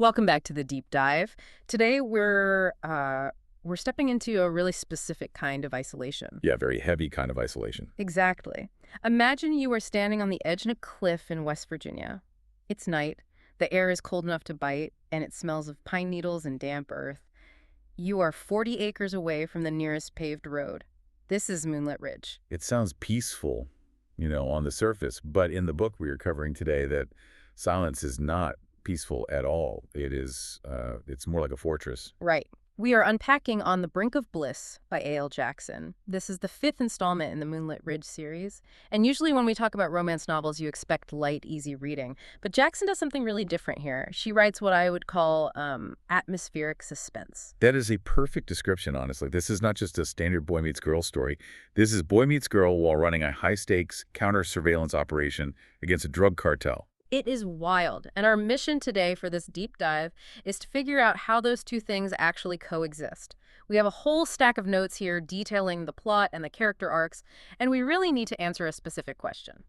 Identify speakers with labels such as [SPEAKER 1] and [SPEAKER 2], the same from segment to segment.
[SPEAKER 1] Welcome back to the deep dive. Today we're stepping into a really specific kind of isolation.
[SPEAKER 2] Yeah, very heavy kind of isolation.
[SPEAKER 1] Exactly. Imagine you are standing on the edge of a cliff in West Virginia. It's night, the air is cold enough to bite, and it smells of pine needles and damp earth. You are 40 acres away from the nearest paved road. This is Moonlit Ridge.
[SPEAKER 2] It sounds peaceful, on the surface, but in the book we are covering today, that silence is not peaceful at all. It's more like a fortress.
[SPEAKER 1] Right. We are unpacking On the Brink of Bliss by A.L. Jackson. This is the fifth installment in the Moonlit Ridge series. And usually when we talk about romance novels, you expect light, easy reading. But Jackson does something really different here. She writes what I would call atmospheric suspense.
[SPEAKER 2] That is a perfect description, honestly. This is not just a standard boy meets girl story. This is boy meets girl while running a high-stakes counter-surveillance operation against a drug cartel.
[SPEAKER 1] It is wild, and our mission today for this deep dive is to figure out how those two things actually coexist. We have a whole stack of notes here detailing the plot and the character arcs, and we really need to answer a specific question.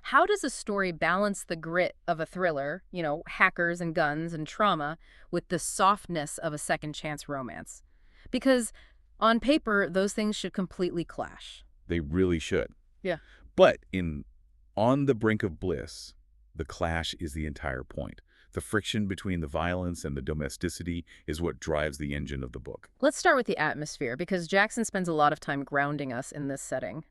[SPEAKER 1] How does a story balance the grit of a thriller, hackers and guns and trauma, with the softness of a second chance romance? Because on paper, those things should completely clash.
[SPEAKER 2] They really should.
[SPEAKER 1] Yeah.
[SPEAKER 2] But On the Brink of Bliss, the clash is the entire point. The friction between the violence and the domesticity is what drives the engine of the book.
[SPEAKER 1] Let's start with the atmosphere, because Jackson spends a lot of time grounding us in this setting.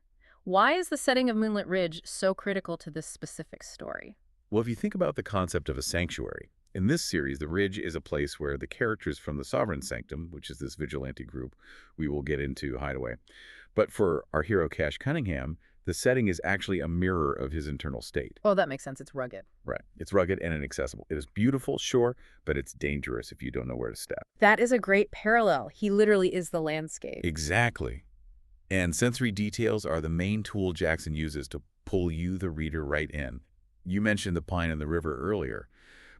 [SPEAKER 1] Why is the setting of Moonlit Ridge so critical to this specific story?
[SPEAKER 2] Well, if you think about the concept of a sanctuary, in this series, the Ridge is a place where the characters from the Sovereign Sanctum, which is this vigilante group we will get into, Hideaway. But for our hero Cash Cunningham, the setting is actually a mirror of his internal state.
[SPEAKER 1] Oh, that makes sense. It's rugged.
[SPEAKER 2] Right. It's rugged and inaccessible. It is beautiful, sure, but it's dangerous if you don't know where to step.
[SPEAKER 1] That is a great parallel. He literally is the landscape.
[SPEAKER 2] Exactly. And sensory details are the main tool Jackson uses to pull you, the reader, right in. You mentioned the pine in the river earlier,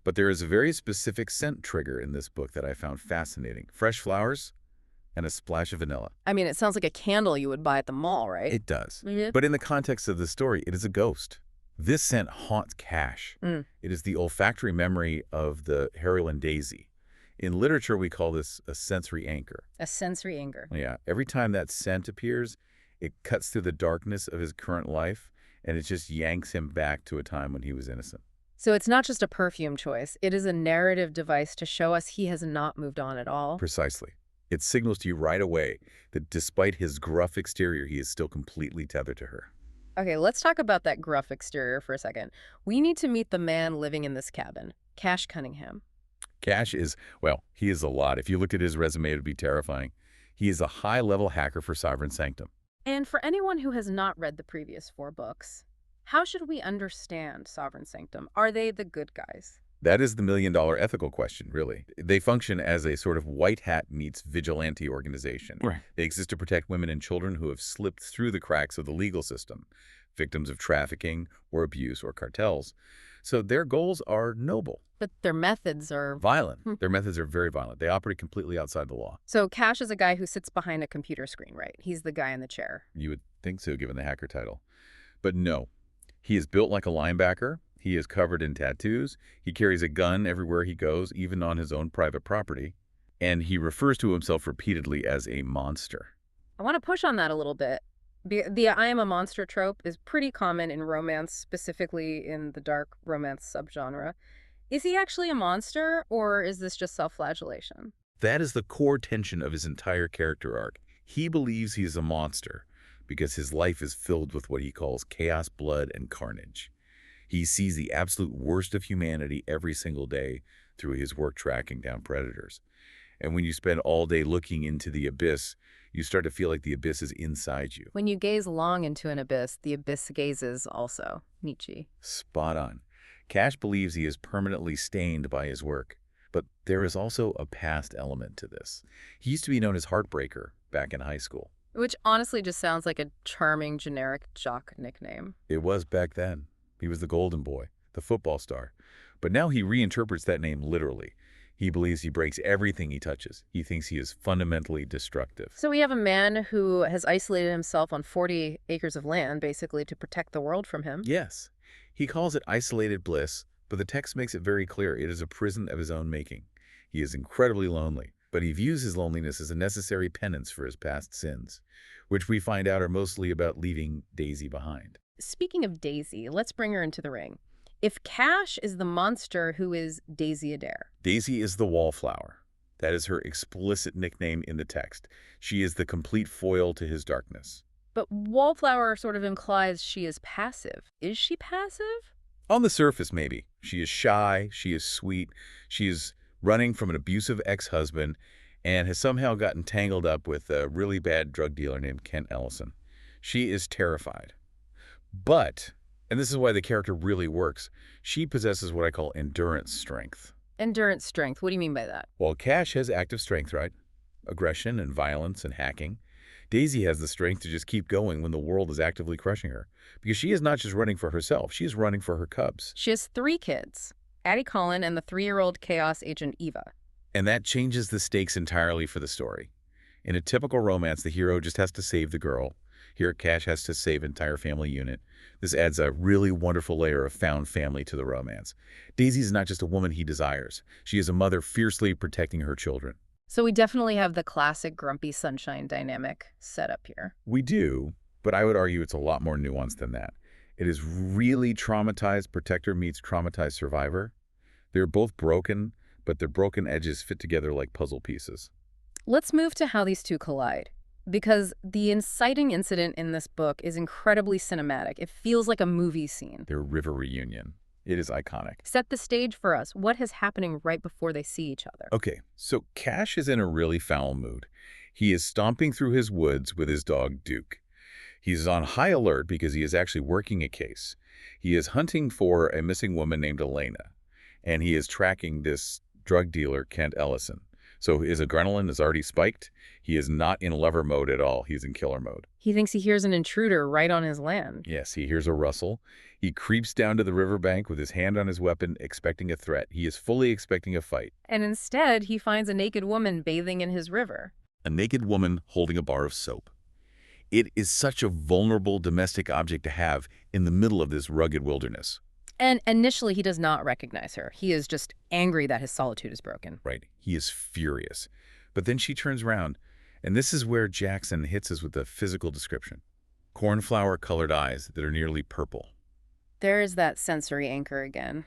[SPEAKER 2] but there is a very specific scent trigger in this book that I found fascinating. Fresh flowers and a splash of vanilla.
[SPEAKER 1] I mean, it sounds like a candle you would buy at the mall, right?
[SPEAKER 2] It does.
[SPEAKER 1] Mm-hmm.
[SPEAKER 2] But in the context of the story, it is a ghost. This scent haunts Cash. It is the olfactory memory of the heroine Daisy. In literature, we call this a sensory anchor.
[SPEAKER 1] A sensory anchor.
[SPEAKER 2] Yeah. Every time that scent appears, it cuts through the darkness of his current life, and it just yanks him back to a time when he was innocent.
[SPEAKER 1] So it's not just a perfume choice. It is a narrative device to show us he has not moved on at all.
[SPEAKER 2] Precisely. It signals to you right away that despite his gruff exterior, he is still completely tethered to her.
[SPEAKER 1] Okay, let's talk about that gruff exterior for a second. We need to meet the man living in this cabin, Cash Cunningham.
[SPEAKER 2] Cash is, well, he is a lot. If you looked at his resume, it would be terrifying. He is a high-level hacker for Sovereign Sanctum.
[SPEAKER 1] And for anyone who has not read the previous 4 books, how should we understand Sovereign Sanctum? Are they the good guys?
[SPEAKER 2] That is the million-dollar ethical question, really. They function as a sort of white hat meets vigilante organization.
[SPEAKER 1] Right.
[SPEAKER 2] They exist to protect women and children who have slipped through the cracks of the legal system, victims of trafficking or abuse or cartels. So their goals are noble.
[SPEAKER 1] But their methods are
[SPEAKER 2] Violent. Their methods are very violent. They operate completely outside the law.
[SPEAKER 1] So Cash is a guy who sits behind a computer screen, right? He's the guy in the chair.
[SPEAKER 2] You would think so, given the hacker title. But no. He is built like a linebacker. He is covered in tattoos. He carries a gun everywhere he goes, even on his own private property. And he refers to himself repeatedly as a monster.
[SPEAKER 1] I want to push on that a little bit. The I am a monster trope is pretty common in romance, specifically in the dark romance subgenre. Is he actually a monster, or is this just self-flagellation?
[SPEAKER 2] That is the core tension of his entire character arc. He believes he is a monster because his life is filled with what he calls chaos, blood, and carnage. He sees the absolute worst of humanity every single day through his work tracking down predators. And when you spend all day looking into the abyss, you start to feel like the abyss is inside you.
[SPEAKER 1] When you gaze long into an abyss, the abyss gazes also. Nietzsche.
[SPEAKER 2] Spot on. Cash believes he is permanently stained by his work. But there is also a past element to this. He used to be known as Heartbreaker back in high school.
[SPEAKER 1] Which honestly just sounds like a charming, generic jock nickname.
[SPEAKER 2] It was back then. He was the golden boy, the football star. But now he reinterprets that name literally. He believes he breaks everything he touches. He thinks he is fundamentally destructive.
[SPEAKER 1] So we have a man who has isolated himself on 40 acres of land, basically, to protect the world from him.
[SPEAKER 2] Yes. He calls it isolated bliss, But the text makes it very clear it is a prison of his own making. He is incredibly lonely, but he views his loneliness as a necessary penance for his past sins, which we find out are mostly about leaving Daisy behind.
[SPEAKER 1] Speaking of Daisy, let's bring her into the ring. If Cash is the monster, who is Daisy Adair?
[SPEAKER 2] Daisy is the wallflower. That is her explicit nickname in the text. She is the complete foil to his darkness.
[SPEAKER 1] But Wallflower sort of implies she is passive. Is she passive?
[SPEAKER 2] On the surface, maybe. She is shy, she is sweet, she is running from an abusive ex-husband and has somehow gotten tangled up with a really bad drug dealer named Kent Ellison. She is terrified. But, and this is why the character really works, she possesses what I call endurance strength.
[SPEAKER 1] Endurance strength. What do you mean by that?
[SPEAKER 2] While Cash has active strength, right? Aggression and violence and hacking. Daisy has the strength to just keep going when the world is actively crushing her. Because she is not just running for herself, she is running for her cubs.
[SPEAKER 1] She has 3 kids, Addie Collin and the 3-year-old Chaos Agent Eva.
[SPEAKER 2] And that changes the stakes entirely for the story. In a typical romance, the hero just has to save the girl. Here, Cash has to save an entire family unit. This adds a really wonderful layer of found family to the romance. Daisy is not just a woman he desires. She is a mother fiercely protecting her children.
[SPEAKER 1] So we definitely have the classic grumpy sunshine dynamic set up here.
[SPEAKER 2] We do, but I would argue it's a lot more nuanced than that. It is really traumatized protector meets traumatized survivor. They're both broken, but their broken edges fit together like puzzle pieces.
[SPEAKER 1] Let's move to how these two collide. Because the inciting incident in this book is incredibly cinematic. It feels like a movie scene.
[SPEAKER 2] Their river reunion. It is iconic.
[SPEAKER 1] Set the stage for us. What is happening right before they see each other?
[SPEAKER 2] Okay, so Cash is in a really foul mood. He is stomping through his woods with his dog, Duke. He's on high alert because he is actually working a case. He is hunting for a missing woman named Elena, and he is tracking this drug dealer, Kent Ellison. So his adrenaline is already spiked. He is not in lover mode at all. He's in killer mode.
[SPEAKER 1] He thinks he hears an intruder right on his land.
[SPEAKER 2] Yes, he hears a rustle. He creeps down to the riverbank with his hand on his weapon, expecting a threat. He is fully expecting a fight.
[SPEAKER 1] And instead, he finds a naked woman bathing in his river.
[SPEAKER 2] A naked woman holding a bar of soap. It is such a vulnerable domestic object to have in the middle of this rugged wilderness.
[SPEAKER 1] And initially, he does not recognize her. He is just angry that his solitude is broken.
[SPEAKER 2] Right. He is furious. But then she turns around, and this is where Jackson hits us with a physical description. Cornflower-colored eyes that are nearly purple.
[SPEAKER 1] There is that sensory anchor again.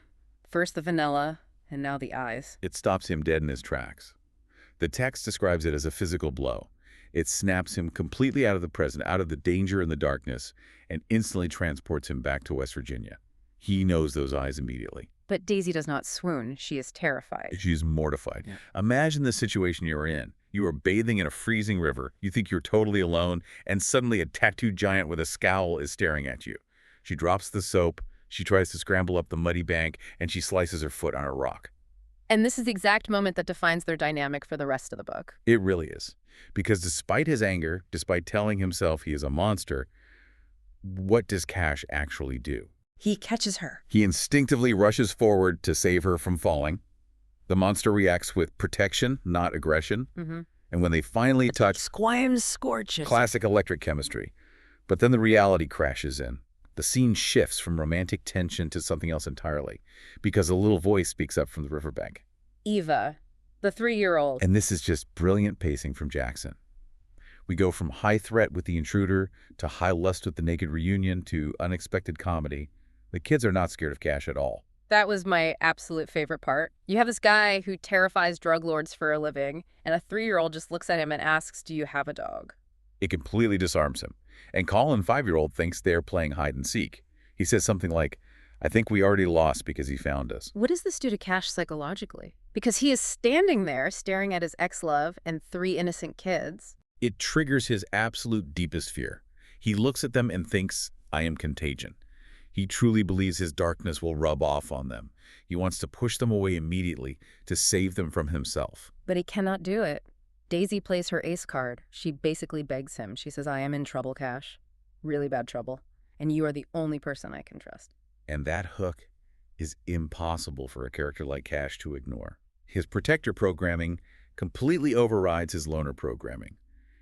[SPEAKER 1] First the vanilla, and now the eyes.
[SPEAKER 2] It stops him dead in his tracks. The text describes it as a physical blow. It snaps him completely out of the present, out of the danger and the darkness, and instantly transports him back to West Virginia. He knows those eyes immediately.
[SPEAKER 1] But Daisy does not swoon. She is terrified.
[SPEAKER 2] She's mortified.
[SPEAKER 1] Yeah.
[SPEAKER 2] Imagine the situation you're in. You are bathing in a freezing river. You think you're totally alone, and suddenly a tattooed giant with a scowl is staring at you. She drops the soap, she tries to scramble up the muddy bank, and she slices her foot on a rock.
[SPEAKER 1] And this is the exact moment that defines their dynamic for the rest of the book.
[SPEAKER 2] It really is. Because despite his anger, despite telling himself he is a monster, what does Cash actually do?
[SPEAKER 1] He catches her.
[SPEAKER 2] He instinctively rushes forward to save her from falling. The monster reacts with protection, not aggression. And when they finally touch,
[SPEAKER 1] Squirms scorches.
[SPEAKER 2] classic electric chemistry. But then the reality crashes in. The scene shifts from romantic tension to something else entirely, because a little voice speaks up from the riverbank.
[SPEAKER 1] Eva, the 3-year-old.
[SPEAKER 2] And this is just brilliant pacing from Jackson. We go from high threat with the intruder to high lust with the naked reunion to unexpected comedy. The kids are not scared of Cash at all.
[SPEAKER 1] That was my absolute favorite part. You have this guy who terrifies drug lords for a living, and a 3-year-old just looks at him and asks, "Do you have a dog?"
[SPEAKER 2] It completely disarms him. And Colin, 5-year-old, thinks they're playing hide and seek. He says something like, "I think we already lost because he found us."
[SPEAKER 1] What does this do to Cash psychologically? Because he is standing there staring at his ex-love and 3 innocent kids.
[SPEAKER 2] It triggers his absolute deepest fear. He looks at them and thinks, "I am contagion." He truly believes his darkness will rub off on them. He wants to push them away immediately to save them from himself.
[SPEAKER 1] But he cannot do it. Daisy plays her ace card. She basically begs him. She says, "I am in trouble, Cash. Really bad trouble. And you are the only person I can trust."
[SPEAKER 2] And that hook is impossible for a character like Cash to ignore. His protector programming completely overrides his loner programming.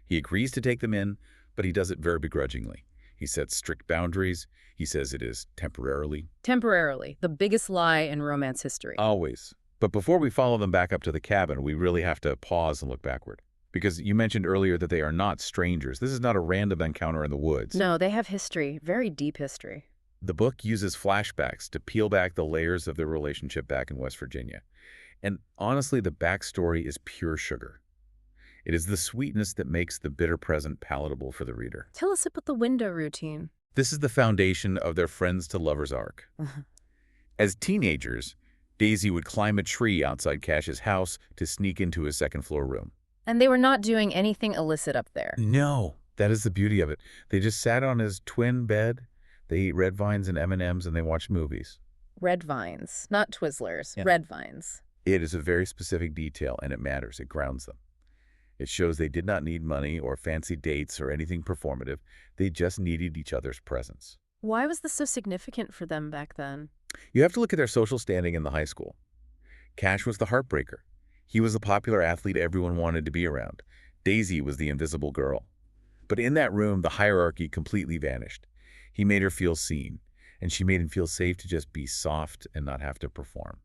[SPEAKER 2] He agrees to take them in, but he does it very begrudgingly. He sets strict boundaries. He says it is temporarily.
[SPEAKER 1] Temporarily, the biggest lie in romance history.
[SPEAKER 2] Always. But before we follow them back up to the cabin, we really have to pause and look backward. Because you mentioned earlier that they are not strangers. This is not a random encounter in the woods.
[SPEAKER 1] No, they have history, very deep history.
[SPEAKER 2] The book uses flashbacks to peel back the layers of their relationship back in West Virginia. And honestly, the backstory is pure sugar. It is the sweetness that makes the bitter present palatable for the reader.
[SPEAKER 1] Tell us about the window routine.
[SPEAKER 2] This is the foundation of their friends to lovers arc. As teenagers, Daisy would climb a tree outside Cash's house to sneak into his second-floor room.
[SPEAKER 1] And they were not doing anything illicit up there.
[SPEAKER 2] No, that is the beauty of it. They just sat on his twin bed, they ate red vines and M&Ms, and they watched movies.
[SPEAKER 1] Red vines, not Twizzlers,
[SPEAKER 2] Yeah.
[SPEAKER 1] red vines.
[SPEAKER 2] It is a very specific detail, and it matters. It grounds them. It shows they did not need money or fancy dates or anything performative. They just needed each other's presence.
[SPEAKER 1] Why was this so significant for them back then?
[SPEAKER 2] You have to look at their social standing in the high school. Cash was the heartbreaker. He was the popular athlete everyone wanted to be around. Daisy was the invisible girl. But in that room, the hierarchy completely vanished. He made her feel seen, and she made him feel safe to just be soft and not have to perform.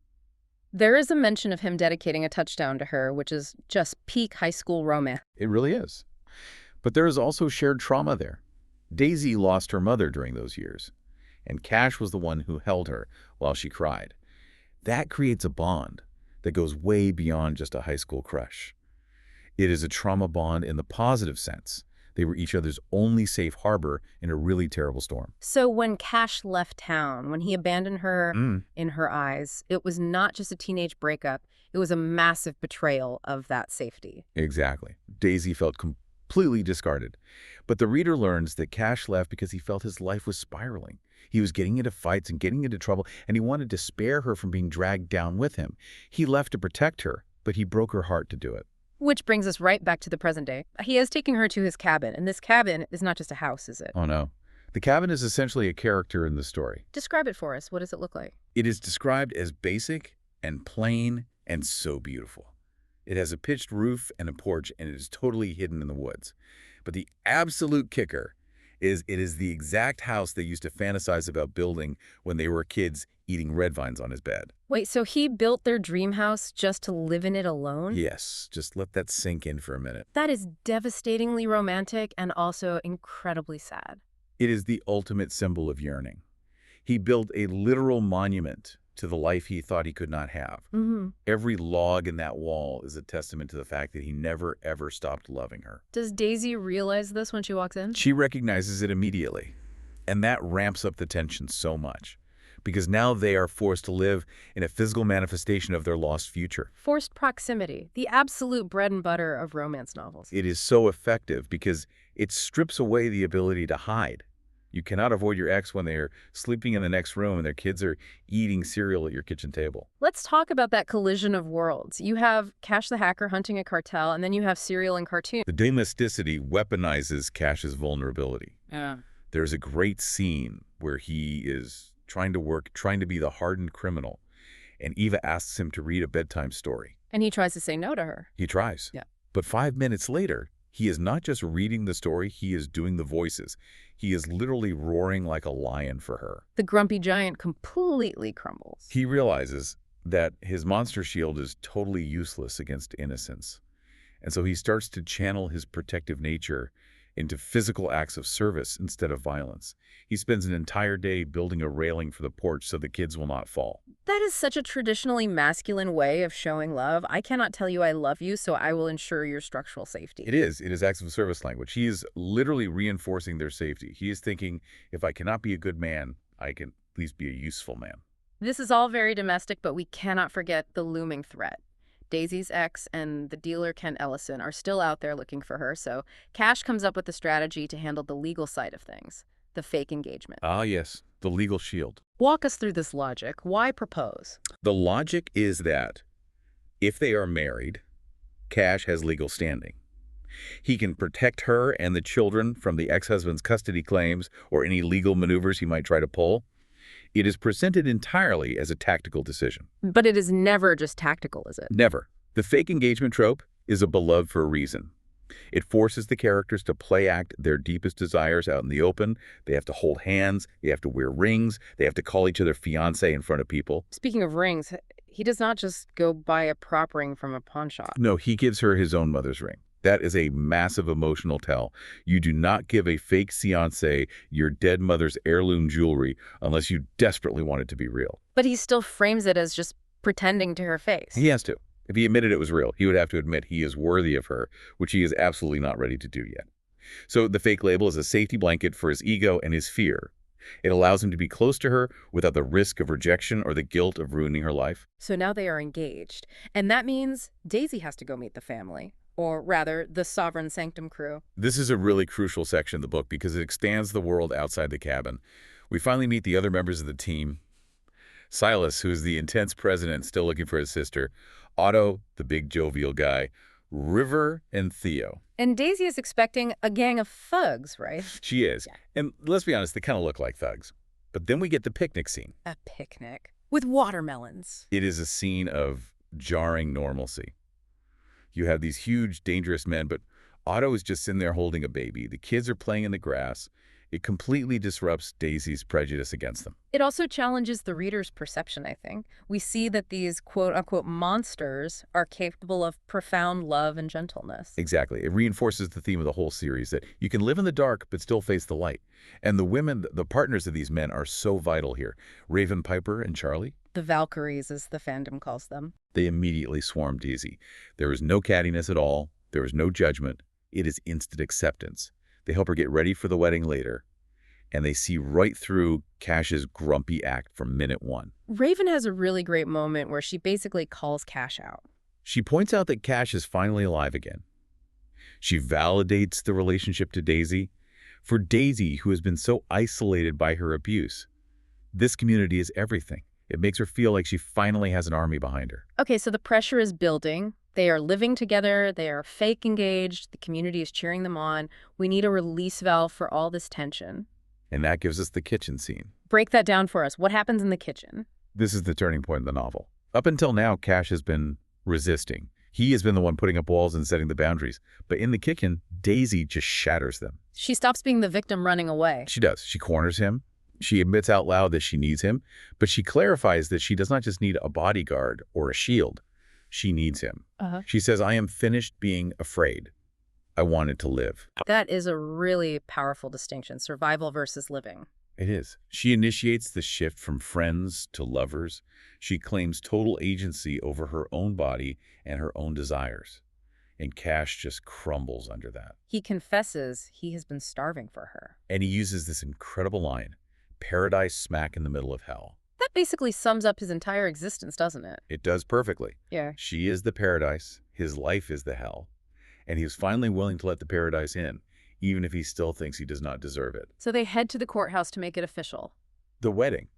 [SPEAKER 1] There is a mention of him dedicating a touchdown to her, which is just peak high school romance.
[SPEAKER 2] It really is. But there is also shared trauma there. Daisy lost her mother during those years, and Cash was the one who held her while she cried. That creates a bond that goes way beyond just a high school crush. It is a trauma bond in the positive sense. They were each other's only safe harbor in a really terrible storm.
[SPEAKER 1] So when Cash left town, when he abandoned her in her eyes, it was not just a teenage breakup. It was a massive betrayal of that safety.
[SPEAKER 2] Exactly. Daisy felt completely discarded. But the reader learns that Cash left because he felt his life was spiraling. He was getting into fights and getting into trouble, and he wanted to spare her from being dragged down with him. He left to protect her, but he broke her heart to do it.
[SPEAKER 1] Which brings us right back to the present day. He is taking her to his cabin, and this cabin is not just a house, is it?
[SPEAKER 2] Oh, no. The cabin is essentially a character in the story.
[SPEAKER 1] Describe it for us. What does it look like?
[SPEAKER 2] It is described as basic and plain and so beautiful. It has a pitched roof and a porch, and it is totally hidden in the woods. But the absolute kicker is it is the exact house they used to fantasize about building when they were kids eating red vines on his bed.
[SPEAKER 1] Wait, so he built their dream house just to live in it alone?
[SPEAKER 2] Yes, just let that sink in for a minute.
[SPEAKER 1] That is devastatingly romantic and also incredibly sad.
[SPEAKER 2] It is the ultimate symbol of yearning. He built a literal monument to the life he thought he could not have. Every log in that wall is a testament to the fact that he never, ever stopped loving her.
[SPEAKER 1] Does Daisy realize this when she walks in?
[SPEAKER 2] She recognizes it immediately, and that ramps up the tension so much, because now they are forced to live in a physical manifestation of their lost future.
[SPEAKER 1] Forced proximity, the absolute bread and butter of romance novels.
[SPEAKER 2] It is so effective because it strips away the ability to hide. You cannot avoid your ex when they are sleeping in the next room and their kids are eating cereal at your kitchen table.
[SPEAKER 1] Let's talk about that collision of worlds. You have Cash the hacker hunting a cartel, and then you have cereal and cartoon.
[SPEAKER 2] The domesticity weaponizes Cash's vulnerability.
[SPEAKER 1] Yeah.
[SPEAKER 2] There's a great scene where he is trying to work, trying to be the hardened criminal, and Eva asks him to read a bedtime story.
[SPEAKER 1] And he tries to say no to her.
[SPEAKER 2] He tries.
[SPEAKER 1] Yeah.
[SPEAKER 2] But 5 minutes later, he is not just reading the story, he is doing the voices. He is literally roaring like a lion for her.
[SPEAKER 1] The grumpy giant completely crumbles.
[SPEAKER 2] He realizes that his monster shield is totally useless against innocence. And so he starts to channel his protective nature into physical acts of service instead of violence. He spends an entire day building a railing for the porch so the kids will not fall.
[SPEAKER 1] That is such a traditionally masculine way of showing love. I cannot tell you I love you, so I will ensure your structural safety.
[SPEAKER 2] It is. It is acts of service language. He is literally reinforcing their safety. He is thinking, if I cannot be a good man, I can at least be a useful man.
[SPEAKER 1] This is all very domestic, but we cannot forget the looming threat. Daisy's ex and the dealer Ken Ellison are still out there looking for her, so Cash comes up with a strategy to handle the legal side of things, the fake engagement.
[SPEAKER 2] Ah, yes, the legal shield.
[SPEAKER 1] Walk us through this logic. Why propose?
[SPEAKER 2] The logic is that if they are married, Cash has legal standing. He can protect her and the children from the ex-husband's custody claims or any legal maneuvers he might try to pull. It is presented entirely as a tactical decision.
[SPEAKER 1] But it is never just tactical, is it?
[SPEAKER 2] Never. The fake engagement trope is a beloved for a reason. It forces the characters to play act their deepest desires out in the open. They have to hold hands, they have to wear rings, they have to call each other fiancé in front of people.
[SPEAKER 1] Speaking of rings, he does not just go buy a prop ring from a pawn shop.
[SPEAKER 2] No, he gives her his own mother's ring. That is a massive emotional tell. You do not give a fake fiancé your dead mother's heirloom jewelry unless you desperately want it to be real.
[SPEAKER 1] But he still frames it as just pretending to her face.
[SPEAKER 2] He has to. If he admitted it was real, he would have to admit he is worthy of her, which he is absolutely not ready to do yet. So the fake label is a safety blanket for his ego and his fear. It allows him to be close to her without the risk of rejection or the guilt of ruining her life.
[SPEAKER 1] So now they are engaged. And that means Daisy has to go meet the family. Or rather, the Sovereign Sanctum crew.
[SPEAKER 2] This is a really crucial section of the book because it expands the world outside the cabin. We finally meet the other members of the team. Silas, who is the intense president still looking for his sister. Otto, the big jovial guy. River and Theo.
[SPEAKER 1] And Daisy is expecting a gang of thugs, right?
[SPEAKER 2] She is.
[SPEAKER 1] Yeah.
[SPEAKER 2] And let's be honest, they kind of look like thugs. But then we get the picnic scene.
[SPEAKER 1] A picnic. With watermelons.
[SPEAKER 2] It is a scene of jarring normalcy. You have these huge, dangerous men, but Otto is just sitting there holding a baby. The kids are playing in the grass. It completely disrupts Daisy's prejudice against them.
[SPEAKER 1] It also challenges the reader's perception, I think. We see that these quote-unquote monsters are capable of profound love and gentleness.
[SPEAKER 2] Exactly. It reinforces the theme of the whole series that you can live in the dark but still face the light. And the women, the partners of these men, are so vital here. Raven, Piper, and Charlie.
[SPEAKER 1] The Valkyries, as the fandom calls them.
[SPEAKER 2] They immediately swarm Daisy. There is no cattiness at all. There is no judgment. It is instant acceptance. They help her get ready for the wedding later, and they see right through Cash's grumpy act from minute one.
[SPEAKER 1] Raven has a really great moment where she basically calls Cash out.
[SPEAKER 2] She points out that Cash is finally alive again. She validates the relationship to Daisy. For Daisy, who has been so isolated by her abuse, this community is everything. It makes her feel like she finally has an army behind her.
[SPEAKER 1] Okay, so the pressure is building. They are living together. They are fake engaged. The community is cheering them on. We need a release valve for all this tension.
[SPEAKER 2] And that gives us the kitchen scene.
[SPEAKER 1] Break that down for us. What happens in the kitchen?
[SPEAKER 2] This is the turning point in the novel. Up until now, Cash has been resisting. He has been the one putting up walls and setting the boundaries. But in the kitchen, Daisy just shatters them.
[SPEAKER 1] She stops being the victim running away.
[SPEAKER 2] She does. She corners him. She admits out loud that she needs him. But she clarifies that she does not just need a bodyguard or a shield. She needs him. She says, I am finished being afraid. I wanted to live.
[SPEAKER 1] That is a really powerful distinction, survival versus living.
[SPEAKER 2] It is. She initiates the shift from friends to lovers. She claims total agency over her own body and her own desires. And Cash just crumbles under that.
[SPEAKER 1] He confesses he has been starving for her.
[SPEAKER 2] And he uses this incredible line, paradise smack in the middle of hell.
[SPEAKER 1] That basically sums up his entire existence, doesn't it?
[SPEAKER 2] It does perfectly.
[SPEAKER 1] Yeah.
[SPEAKER 2] She is the paradise. His life is the hell. And he is finally willing to let the paradise in, even if he still thinks he does not deserve it.
[SPEAKER 1] So they head to the courthouse to make it official.
[SPEAKER 2] The wedding.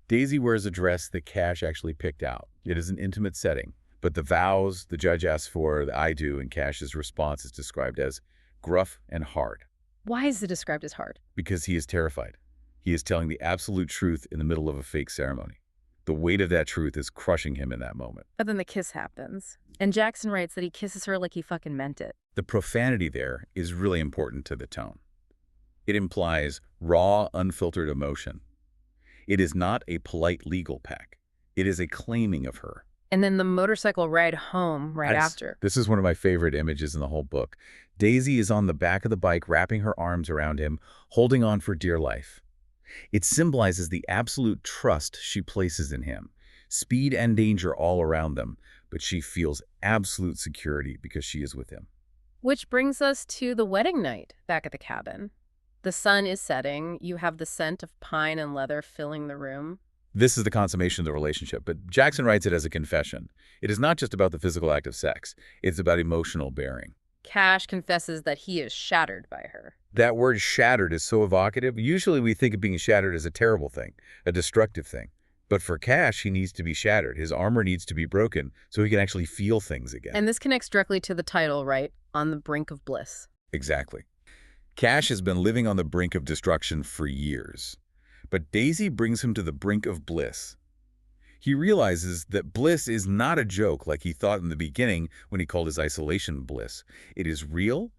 [SPEAKER 2] Daisy wears a dress that Cash actually picked out. It is an intimate setting, but the vows the judge asks for, the I do, and Cash's response is described as gruff and hard.
[SPEAKER 1] Why is it described as hard?
[SPEAKER 2] Because he is terrified. He is telling the absolute truth in the middle of a fake ceremony. The weight of that truth is crushing him in that moment.
[SPEAKER 1] But then the kiss happens. And Jackson writes that he kisses her like he fucking meant it.
[SPEAKER 2] The profanity there is really important to the tone. It implies raw, unfiltered emotion. It is not a polite legal pack. It is a claiming of her.
[SPEAKER 1] And then the motorcycle ride home right after.
[SPEAKER 2] This is one of my favorite images in the whole book. Daisy is on the back of the bike, wrapping her arms around him, holding on for dear life. It symbolizes the absolute trust she places in him. Speed and danger all around them, but she feels absolute security because she is with him.
[SPEAKER 1] Which brings us to the wedding night back at the cabin. The sun is setting. You have the scent of pine and leather filling the room.
[SPEAKER 2] This is the consummation of the relationship, but Jackson writes it as a confession. It is not just about the physical act of sex. It's about emotional bearing.
[SPEAKER 1] Cash confesses that he is shattered by her.
[SPEAKER 2] That word shattered is so evocative. Usually we think of being shattered as a terrible thing, a destructive thing. But for Cash, he needs to be shattered. His armor needs to be broken so he can actually feel things again.
[SPEAKER 1] And this connects directly to the title, right? On the Brink of Bliss.
[SPEAKER 2] Exactly. Cash has been living on the brink of destruction for years. But Daisy brings him to the brink of bliss. He realizes that bliss is not a joke like he thought in the beginning when he called his isolation bliss. It is real,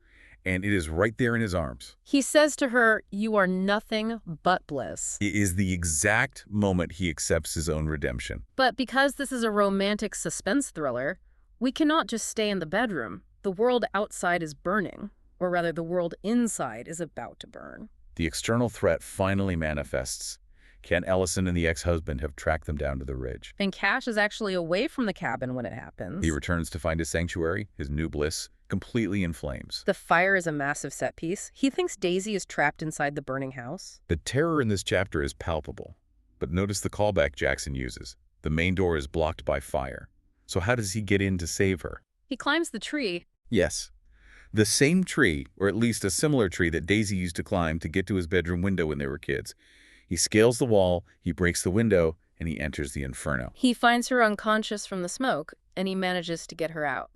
[SPEAKER 2] and it is right there in his arms.
[SPEAKER 1] He says to her, "You are nothing but bliss."
[SPEAKER 2] It is the exact moment he accepts his own redemption.
[SPEAKER 1] But because this is a romantic suspense thriller, we cannot just stay in the bedroom. The world outside is burning, or rather the world inside is about to burn.
[SPEAKER 2] The external threat finally manifests. Ken Ellison and the ex-husband have tracked them down to the ridge.
[SPEAKER 1] And Cash is actually away from the cabin when it happens.
[SPEAKER 2] He returns to find his sanctuary, his new bliss, completely in flames.
[SPEAKER 1] The fire is a massive set piece. He thinks Daisy is trapped inside the burning house.
[SPEAKER 2] The terror in this chapter is palpable. But notice the callback Jackson uses. The main door is blocked by fire. So how does he get in to save her?
[SPEAKER 1] He climbs the tree.
[SPEAKER 2] Yes. The same tree, or at least a similar tree that Daisy used to climb to get to his bedroom window when they were kids. He scales the wall, he breaks the window, and he enters the inferno.
[SPEAKER 1] He finds her unconscious from the smoke, and he manages to get her out.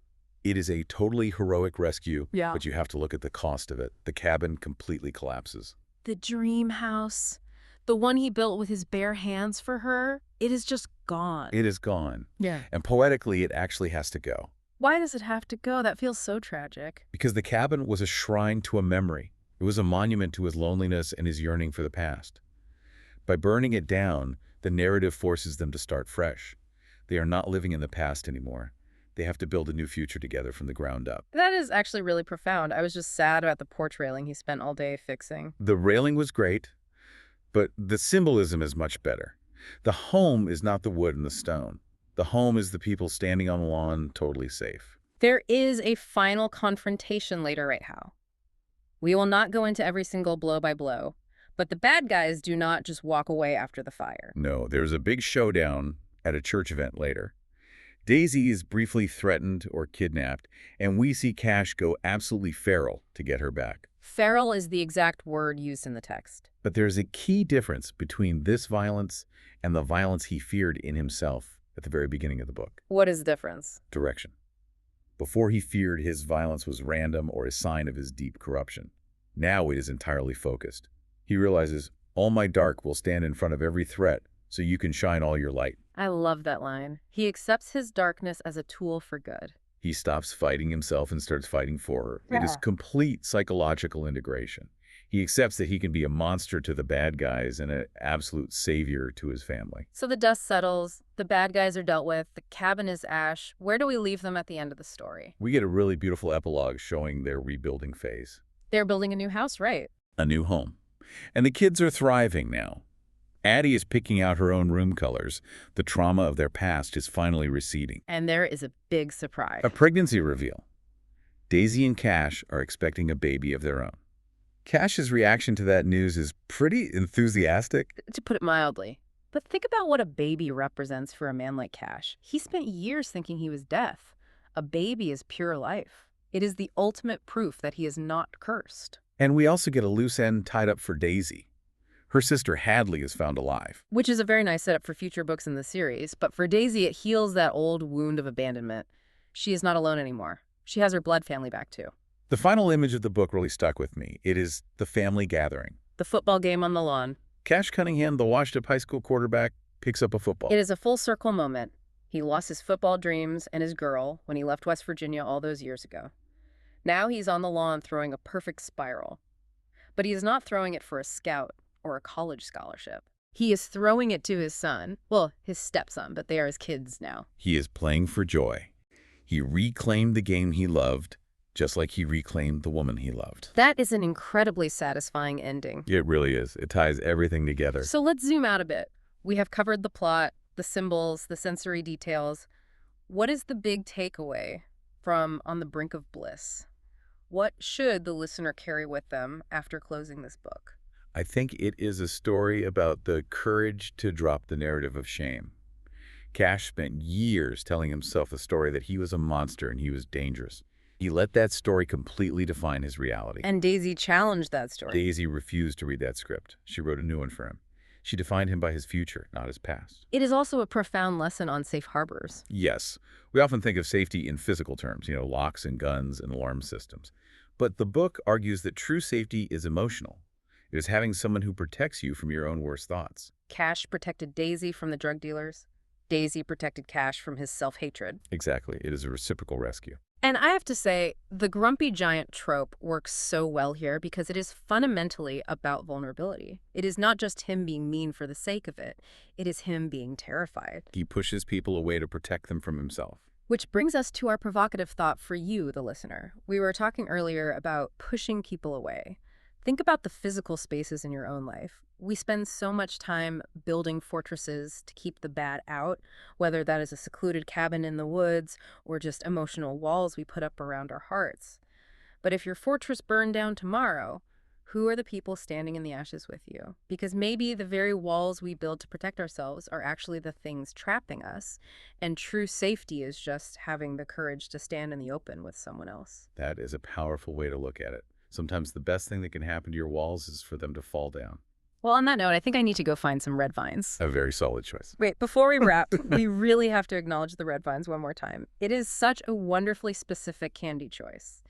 [SPEAKER 2] It is a totally heroic rescue,
[SPEAKER 1] Yeah.
[SPEAKER 2] but you have to look at the cost of it. The cabin completely collapses.
[SPEAKER 1] The dream house, the one he built with his bare hands for her, it is just gone.
[SPEAKER 2] It is gone.
[SPEAKER 1] Yeah.
[SPEAKER 2] And poetically, it actually has to go.
[SPEAKER 1] Why does it have to go? That feels so tragic.
[SPEAKER 2] Because the cabin was a shrine to a memory. It was a monument to his loneliness and his yearning for the past. By burning it down, the narrative forces them to start fresh. They are not living in the past anymore. They have to build a new future together from the ground up.
[SPEAKER 1] That is actually really profound. I was just sad about the porch railing he spent all day fixing.
[SPEAKER 2] The railing was great, but the symbolism is much better. The home is not the wood and the stone. The home is the people standing on the lawn, totally safe.
[SPEAKER 1] There is a final confrontation later, right, Hal? We will not go into every single blow by blow, but the bad guys do not just walk away after the fire.
[SPEAKER 2] No, there's a big showdown at a church event later. Daisy is briefly threatened or kidnapped, and we see Cash go absolutely feral to get her back.
[SPEAKER 1] Feral is the exact word used in the text.
[SPEAKER 2] But there's a key difference between this violence and the violence he feared in himself at the very beginning of the book.
[SPEAKER 1] What is the difference?
[SPEAKER 2] Direction. Before he feared his violence was random or a sign of his deep corruption. Now it is entirely focused. He realizes, all my dark will stand in front of every threat, so you can shine all your light.
[SPEAKER 1] I love that line. He accepts his darkness as a tool for good.
[SPEAKER 2] He stops fighting himself and starts fighting for her. It is complete psychological integration. He accepts that he can be a monster to the bad guys and an absolute savior to his family.
[SPEAKER 1] So the dust settles, the bad guys are dealt with, the cabin is ash. Where do we leave them at the end of the story?
[SPEAKER 2] We get a really beautiful epilogue showing their rebuilding phase.
[SPEAKER 1] They're building a new house, right?
[SPEAKER 2] A new home. And the kids are thriving now. Addie is picking out her own room colors. The trauma of their past is finally receding.
[SPEAKER 1] And there is a big surprise.
[SPEAKER 2] A pregnancy reveal. Daisy and Cash are expecting a baby of their own. Cash's reaction to that news is pretty enthusiastic.
[SPEAKER 1] To put it mildly. But think about what a baby represents for a man like Cash. He spent years thinking he was death. A baby is pure life. It is the ultimate proof that he is not cursed.
[SPEAKER 2] And we also get a loose end tied up for Daisy. Her sister Hadley is found alive.
[SPEAKER 1] Which is a very nice setup for future books in the series, but for Daisy it heals that old wound of abandonment. She is not alone anymore. She has her blood family back too.
[SPEAKER 2] The final image of the book really stuck with me. It is the family gathering.
[SPEAKER 1] The football game on the lawn.
[SPEAKER 2] Cash Cunningham, the washed-up high school quarterback, picks up a football.
[SPEAKER 1] It is a full circle moment. He lost his football dreams and his girl when he left West Virginia all those years ago. Now he's on the lawn throwing a perfect spiral. But he is not throwing it for a scout or a college scholarship. He is throwing it to his son. Well, his stepson, but they are his kids now.
[SPEAKER 2] He is playing for joy. He reclaimed the game he loved, just like he reclaimed the woman he loved.
[SPEAKER 1] That is an incredibly satisfying ending.
[SPEAKER 2] It really is. It ties everything together.
[SPEAKER 1] So let's zoom out a bit. We have covered the plot, the symbols, the sensory details. What is the big takeaway from On the Brink of Bliss? What should the listener carry with them after closing this book?
[SPEAKER 2] I think it is a story about the courage to drop the narrative of shame. Cash spent years telling himself the story that he was a monster and he was dangerous. He let that story completely define his reality.
[SPEAKER 1] And Daisy challenged that story.
[SPEAKER 2] Daisy refused to read that script. She wrote a new one for him. She defined him by his future, not his past.
[SPEAKER 1] It is also a profound lesson on safe harbors.
[SPEAKER 2] Yes, we often think of safety in physical terms, locks and guns and alarm systems. But the book argues that true safety is emotional. It is having someone who protects you from your own worst thoughts.
[SPEAKER 1] Cash protected Daisy from the drug dealers. Daisy protected Cash from his self-hatred.
[SPEAKER 2] Exactly. It is a reciprocal rescue.
[SPEAKER 1] And I have to say, the grumpy giant trope works so well here because it is fundamentally about vulnerability. It is not just him being mean for the sake of it. It is him being terrified.
[SPEAKER 2] He pushes people away to protect them from himself.
[SPEAKER 1] Which brings us to our provocative thought for you, the listener. We were talking earlier about pushing people away. Think about the physical spaces in your own life. We spend so much time building fortresses to keep the bad out, whether that is a secluded cabin in the woods or just emotional walls we put up around our hearts. But if your fortress burned down tomorrow, who are the people standing in the ashes with you? Because maybe the very walls we build to protect ourselves are actually the things trapping us, and true safety is just having the courage to stand in the open with someone else.
[SPEAKER 2] That is a powerful way to look at it. Sometimes the best thing that can happen to your walls is for them to fall down.
[SPEAKER 1] Well, on that note, I think I need to go find some red vines.
[SPEAKER 2] A very solid choice.
[SPEAKER 1] Wait, before we wrap, we really have to acknowledge the red vines one more time. It is such a wonderfully specific candy choice.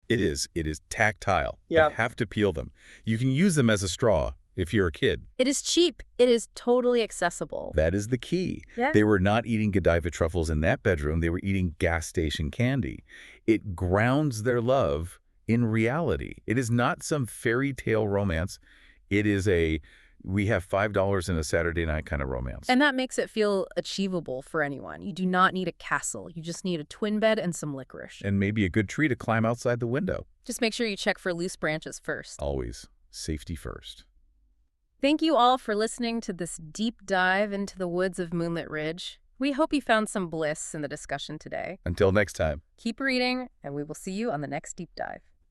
[SPEAKER 2] It is. It is tactile.
[SPEAKER 3] Yeah.
[SPEAKER 2] You have to peel them. You can use them as a straw if you're a kid.
[SPEAKER 1] It is cheap. It is totally accessible.
[SPEAKER 2] That is the key.
[SPEAKER 1] Yeah.
[SPEAKER 2] They were not eating Godiva truffles in that bedroom. They were eating gas station candy. It grounds their love in reality. It is not some fairy tale romance. It is we have $5 in a Saturday night kind of romance.
[SPEAKER 1] And that makes it feel achievable for anyone. You do not need a castle. You just need a twin bed and some licorice.
[SPEAKER 2] And maybe a good tree to climb outside the window.
[SPEAKER 1] Just make sure you check for loose branches first.
[SPEAKER 2] Always. Safety first.
[SPEAKER 1] Thank you all for listening to this deep dive into the woods of Moonlit Ridge. We hope you found some bliss in the discussion today.
[SPEAKER 2] Until next time.
[SPEAKER 1] Keep reading, and we will see you on the next deep dive.